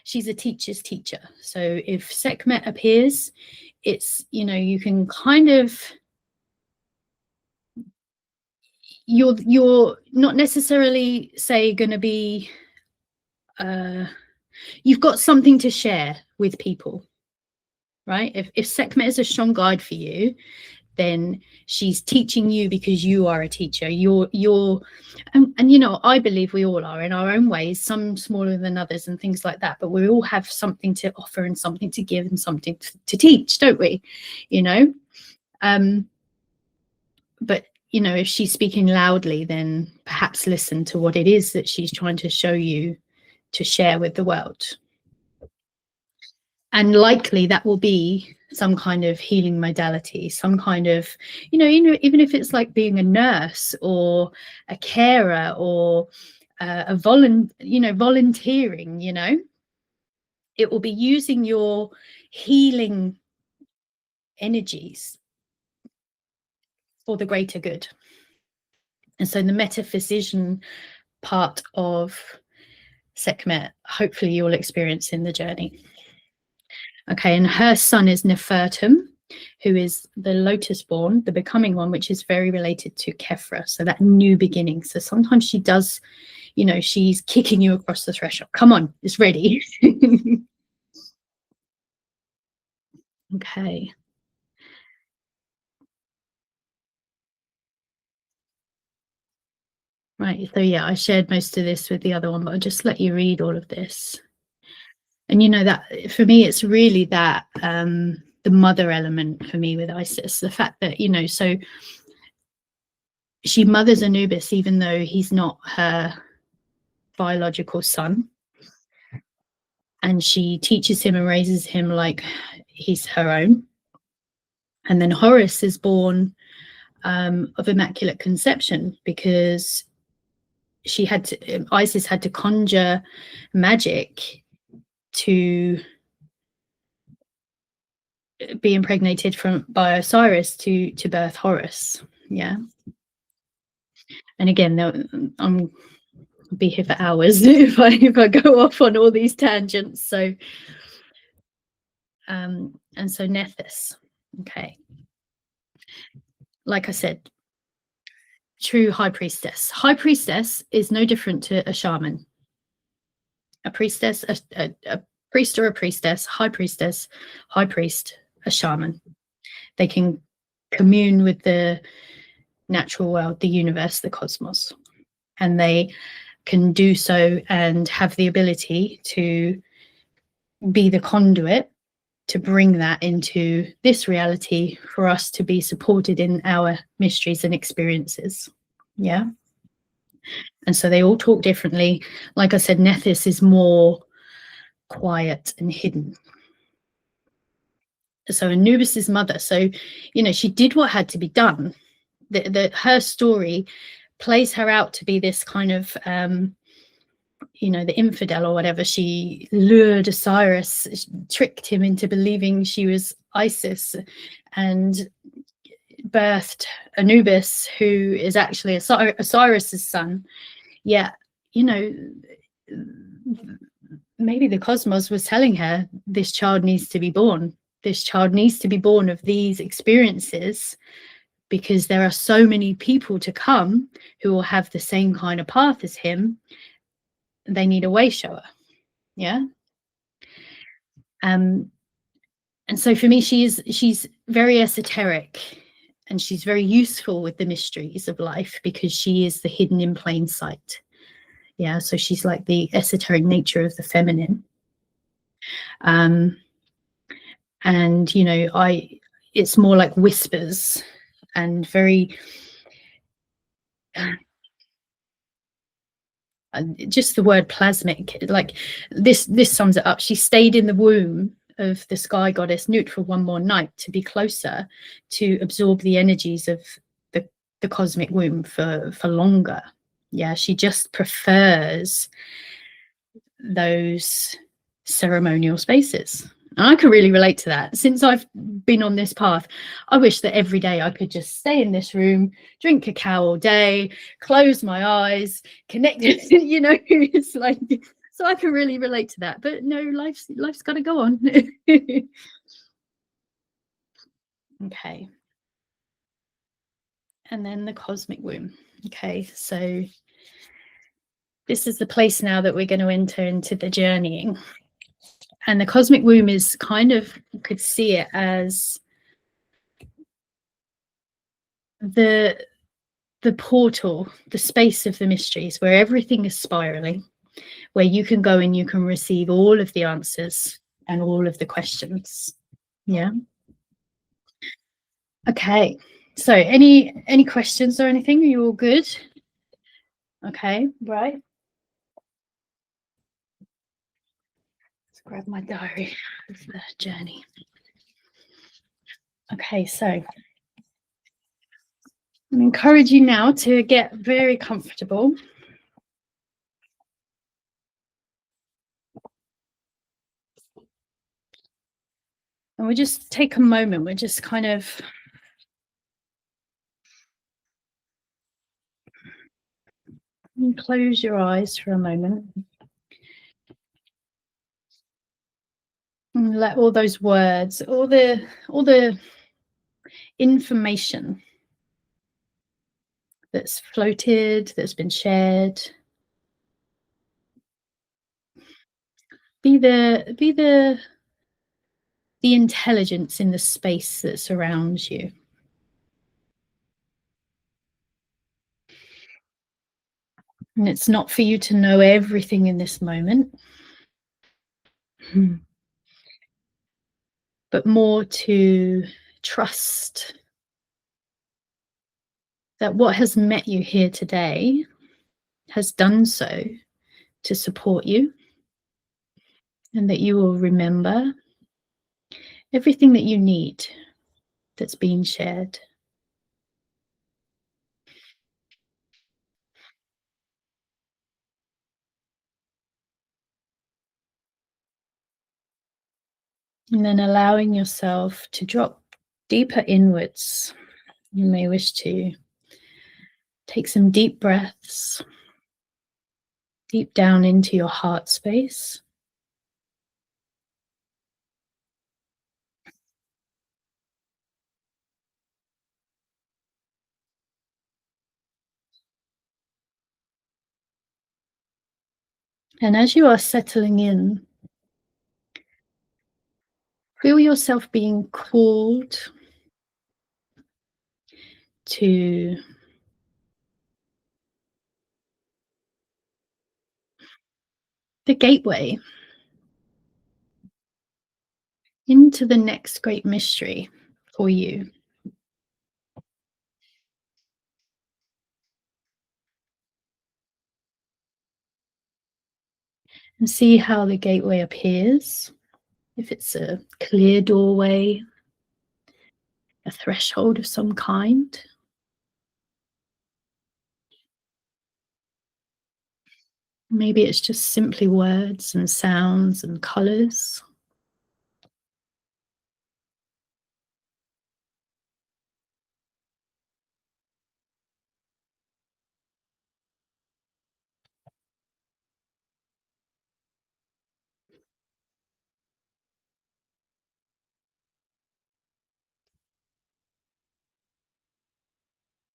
She's a teacher's teacher. So if Sekhmet appears, it's, you know, you can kind of, you're not necessarily say going to be, you've got something to share with people. right? If Sekhmet is a strong guide for you, then she's teaching you because you are a teacher. And you know, I believe we all are in our own ways, some smaller than others and things like that, but we all have something to offer and something to give and something to teach, don't we? You know, but you know, if she's speaking loudly, then perhaps listen to what it is that she's trying to show you to share with the world. And likely that will be some kind of healing modality, some kind of, you know, even if it's like being a nurse or a carer or volunteering, you know, it will be using your healing energies for the greater good. And so the metaphysician part of Sekhmet, hopefully you'll experience in the journey. Okay, and her son is Nefertum, who is the lotus born, the becoming one, which is very related to Kefra, so that new beginning. So sometimes she does, you know, she's kicking you across the threshold. Come on, it's ready. Okay. Right, so yeah, I shared most of this with the other one, but I'll just let you read all of this. And you know, that for me, it's really that the mother element for me with Isis, the fact that, you know, so she mothers Anubis even though he's not her biological son, and she teaches him and raises him like he's her own. And then Horus is born of immaculate conception because Isis had to conjure magic to be impregnated by Osiris to birth Horus. Yeah. And again, I'm be here for hours if I go off on all these tangents. So and so Nephthys, okay, like I said, true high priestess. High priestess is no different to a shaman. A priestess, a priest or a priestess, high priestess, high priest, a shaman. They can commune with the natural world, the universe, the cosmos, and they can do so and have the ability to be the conduit to bring that into this reality for us to be supported in our mysteries and experiences. Yeah. And so they all talk differently. Like I said, Nephthys is more quiet and hidden. So Anubis's mother, so, you know, she did what had to be done. Her story plays her out to be this kind of, you know, the infidel or whatever. She lured Osiris, tricked him into believing she was Isis, and birthed Anubis, who is actually Osiris's son. Yeah, you know, maybe the cosmos was telling her this child needs to be born. This child needs to be born of these experiences, because there are so many people to come who will have the same kind of path as him. They need a way shower. Yeah. And so for me, she's very esoteric, and she's very useful with the mysteries of life because she is the hidden in plain sight. Yeah, so she's like the esoteric nature of the feminine. And you know, it's more like whispers and very just the word plasmic, like this sums it up. She stayed in the womb of the sky goddess Nut for one more night to be closer, to absorb the energies of the cosmic womb for longer. Yeah, she just prefers those ceremonial spaces. And I can really relate to that. Since I've been on this path, I wish that every day I could just stay in this room, drink cacao all day, close my eyes, connect, you know, it's like, so I can really relate to that. But no, life's got to go on. Okay. And then the cosmic womb. Okay, so this is the place now that we're going to enter into the journeying. And the cosmic womb is kind of, you could see it as the portal, the space of the mysteries, where everything is spiraling, where you can go and you can receive all of the answers and all of the questions. Yeah. Okay. So any questions or anything? Are you all good? Okay, right. Let's grab my diary of the journey. Okay, so I encourage you now to get very comfortable. And we'll just take a moment. We'll just kind of close your eyes for a moment. And let all those words, all the information that's floated, that's been shared, be the intelligence in the space that surrounds you. And it's not for you to know everything in this moment, but more to trust that what has met you here today has done so to support you, and that you will remember everything that you need that's been shared. And then allowing yourself to drop deeper inwards. You may wish to take some deep breaths, deep down into your heart space. And as you are settling in, feel yourself being called to the gateway into the next great mystery for you. And see how the gateway appears. If it's a clear doorway, a threshold of some kind. Maybe it's just simply words and sounds and colors.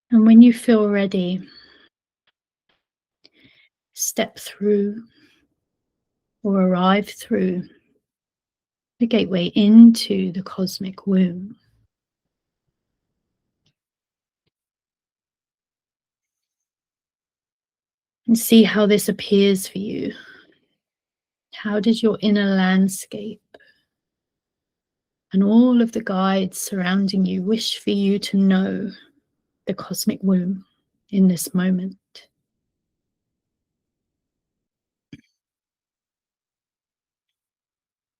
And when you feel ready, step through or arrive through the gateway into the cosmic womb. And see how this appears for you. How does your inner landscape and all of the guides surrounding you wish for you to know the cosmic womb in this moment?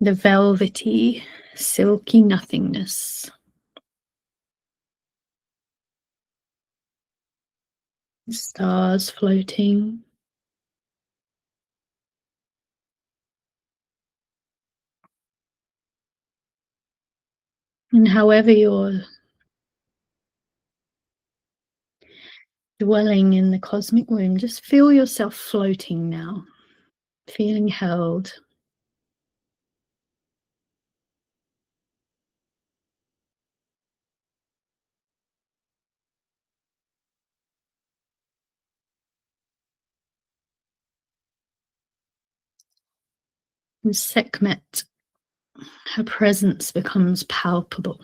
The velvety, silky nothingness. Stars floating. And however you're dwelling in the cosmic womb, just feel yourself floating now, feeling held. And Sekhmet Her presence becomes palpable.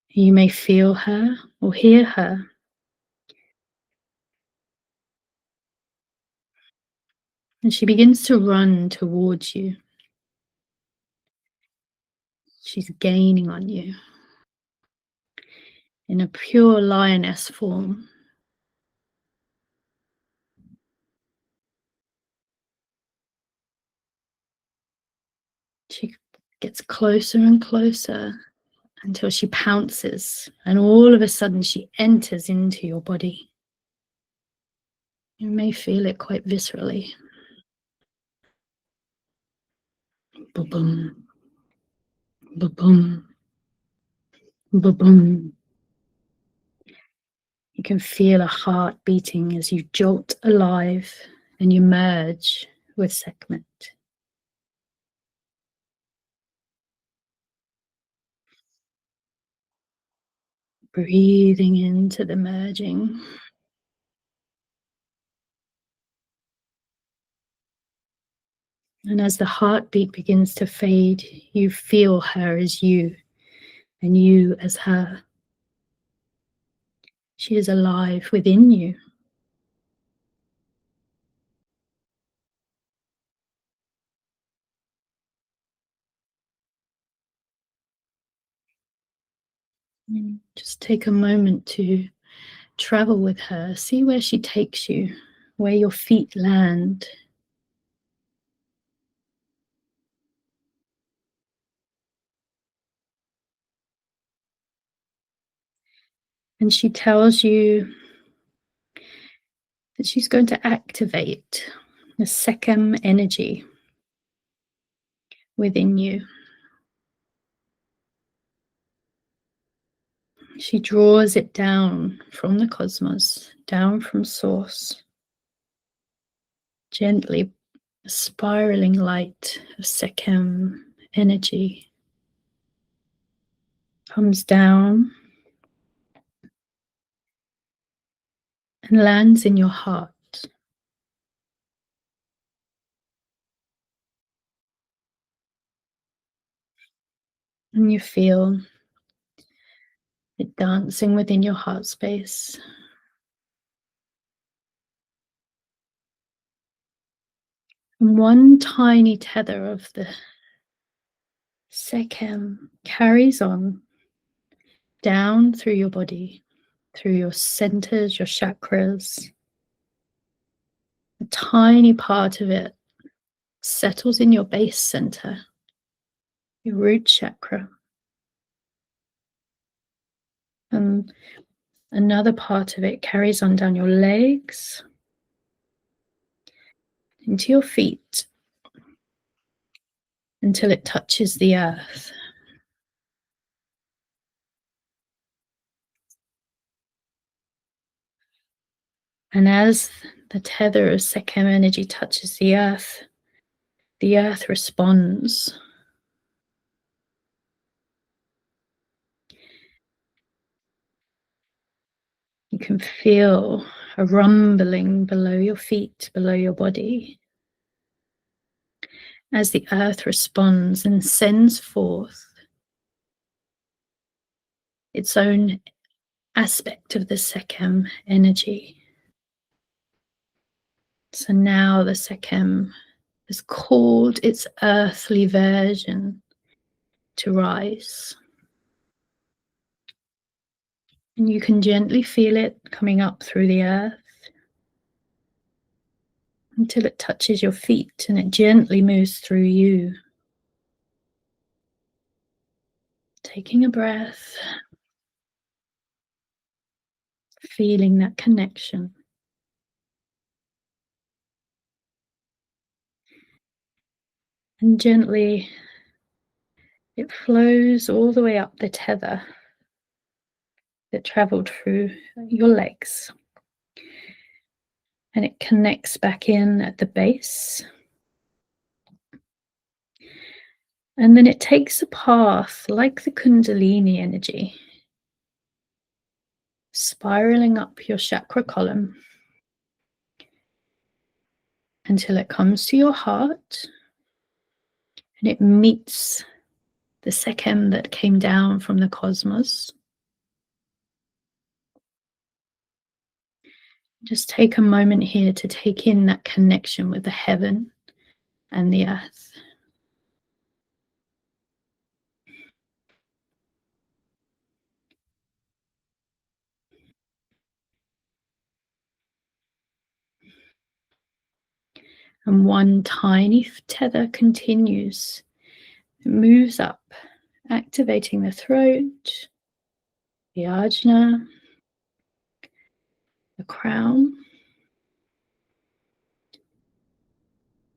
You may feel her or hear her. And she begins to run towards you. She's gaining on you in a pure lioness form. She gets closer and closer until she pounces, and all of a sudden she enters into your body. You may feel it quite viscerally. Ba-boom, ba-boom, ba-boom. You can feel a heart beating as you jolt alive and you merge with Sekhmet. Breathing into the merging. And as the heartbeat begins to fade, you feel her as you and you as her. She is alive within you. Just take a moment to travel with her. See where she takes you, where your feet land. And she tells you that she's going to activate the Sekhmet energy within you. She draws it down from the cosmos, down from source, gently, a spiraling light of Sekhmet energy comes down and lands in your heart. And you feel it dancing within your heart space. And one tiny tether of the Sekhmet carries on down through your body, through your centers, your chakras. A tiny part of it settles in your base center, your root chakra. And another part of it carries on down your legs, into your feet, until it touches the earth. And as the tether of Sekhmet energy touches the earth responds. You can feel a rumbling below your feet, below your body, as the earth responds and sends forth its own aspect of the Sekhmet energy. So now the Sekhmet has called its earthly version to rise. And you can gently feel it coming up through the earth until it touches your feet and it gently moves through you. Taking a breath, feeling that connection. And gently it flows all the way up the tether that traveled through your legs. And it connects back in at the base. And then it takes a path like the Kundalini energy, spiraling up your chakra column until it comes to your heart and it meets the Sekhmet that came down from the cosmos. Just take a moment here to take in that connection with the heaven and the earth. And one tiny tether continues, it moves up, activating the throat, the ajna, the crown,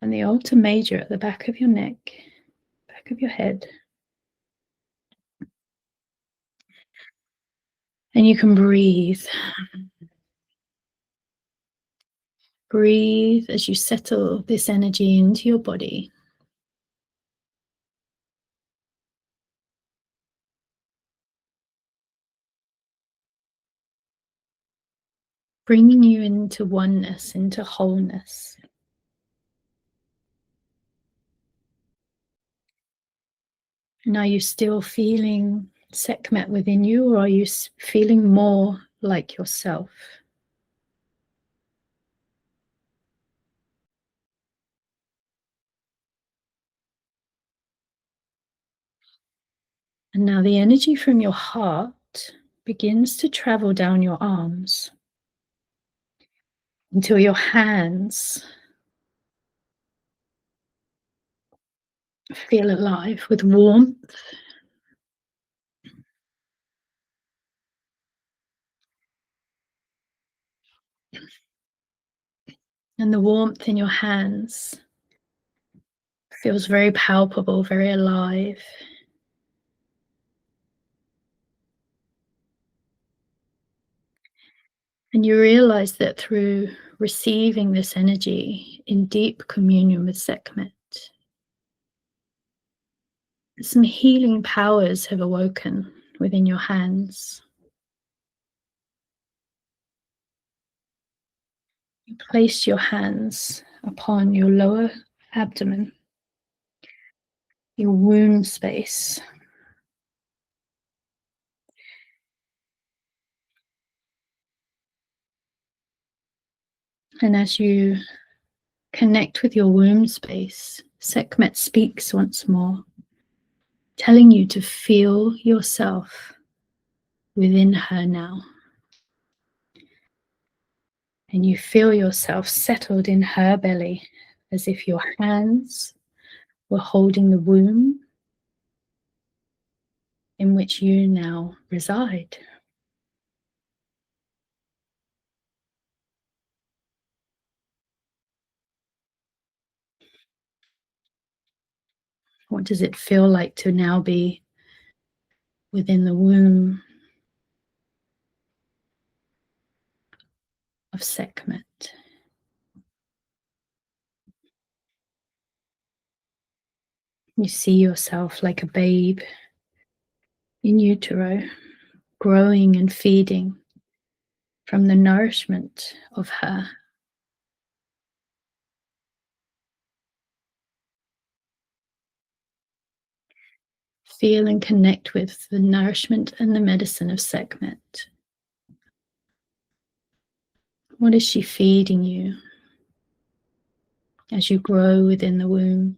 and the altar major at the back of your neck, back of your head. And you can breathe. Breathe as you settle this energy into your body. Bringing you into oneness, into wholeness. And are you still feeling Sekhmet within you, or are you feeling more like yourself? And now the energy from your heart begins to travel down your arms until your hands feel alive with warmth. And the warmth in your hands feels very palpable, very alive. And you realize that through receiving this energy in deep communion with Sekhmet, some healing powers have awoken within your hands. You place your hands upon your lower abdomen, your womb space. And as you connect with your womb space, Sekhmet speaks once more, telling you to feel yourself within her now. And you feel yourself settled in her belly, as if your hands were holding the womb in which you now reside. What does it feel like to now be within the womb of Sekhmet? You see yourself like a babe in utero, growing and feeding from the nourishment of her. Feel and connect with the nourishment and the medicine of Sekhmet. What is she feeding you as you grow within the womb?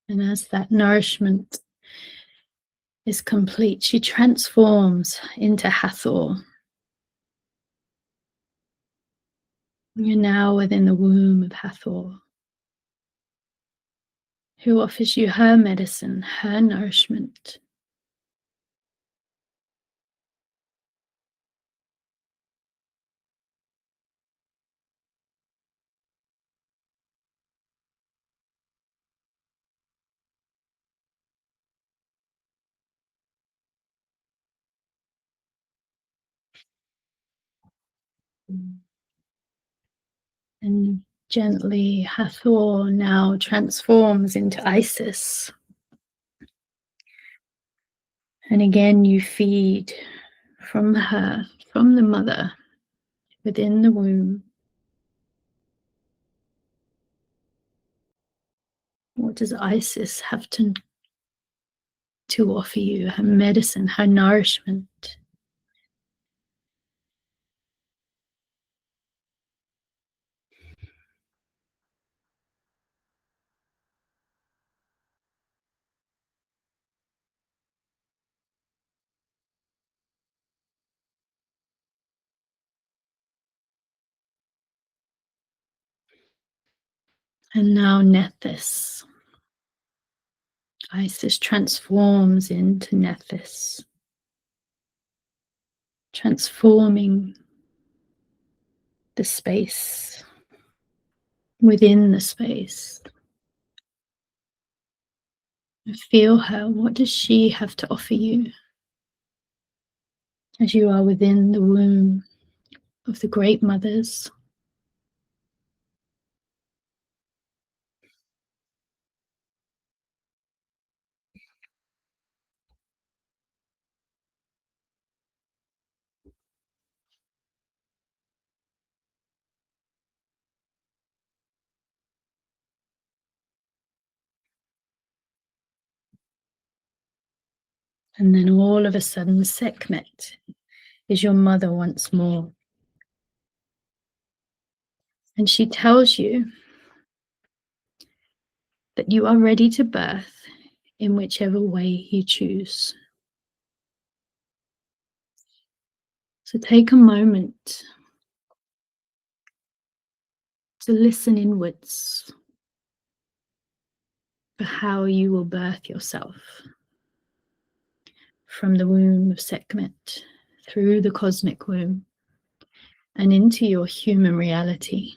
And as that nourishment is complete, she transforms into Hathor. You're now within the womb of Hathor, who offers you her medicine, her nourishment. And gently, Hathor now transforms into Isis. And again, you feed from her, from the mother, within the womb. What does Isis have to offer you? Her medicine, her nourishment. And now Nephthys. Isis transforms into Nephthys, transforming the space within the space. Feel her. What does she have to offer you as you are within the womb of the great mothers? And then all of a sudden, Sekhmet is your mother once more. And she tells you that you are ready to birth in whichever way you choose. So take a moment to listen inwards for how you will birth yourself from the womb of Sekhmet through the cosmic womb and into your human reality.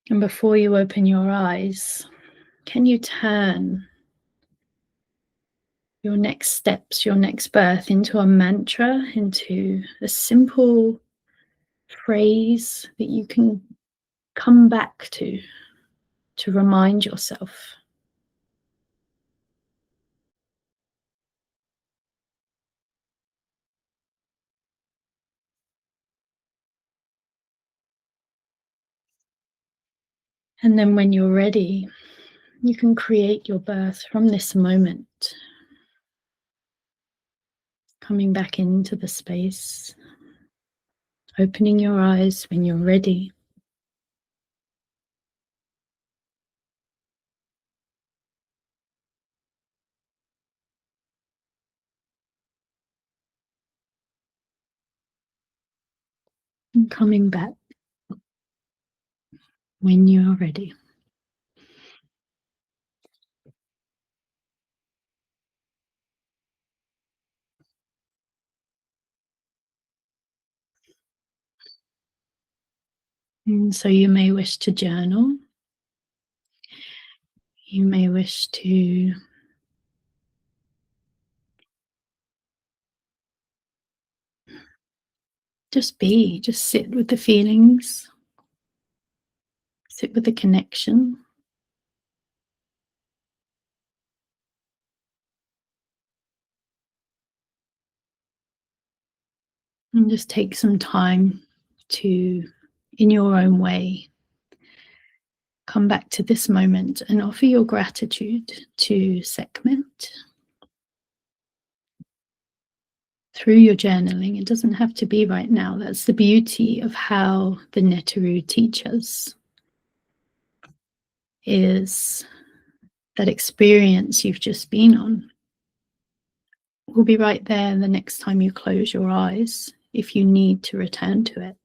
And before you open your eyes, can you turn your next steps, your next birth into a mantra, into a simple phrase that you can come back to remind yourself? And then when you're ready, you can create your birth from this moment, coming back into the space, opening your eyes when you're ready. And coming back when you're ready. And so you may wish to journal. You may wish to just be, just sit with the feelings, sit with the connection. And just take some time to, in your own way, come back to this moment and offer your gratitude to Sekhmet through your journaling. It doesn't have to be right now. That's the beauty of how the Neteru teach us, is that experience you've just been on will be right there the next time you close your eyes if you need to return to it.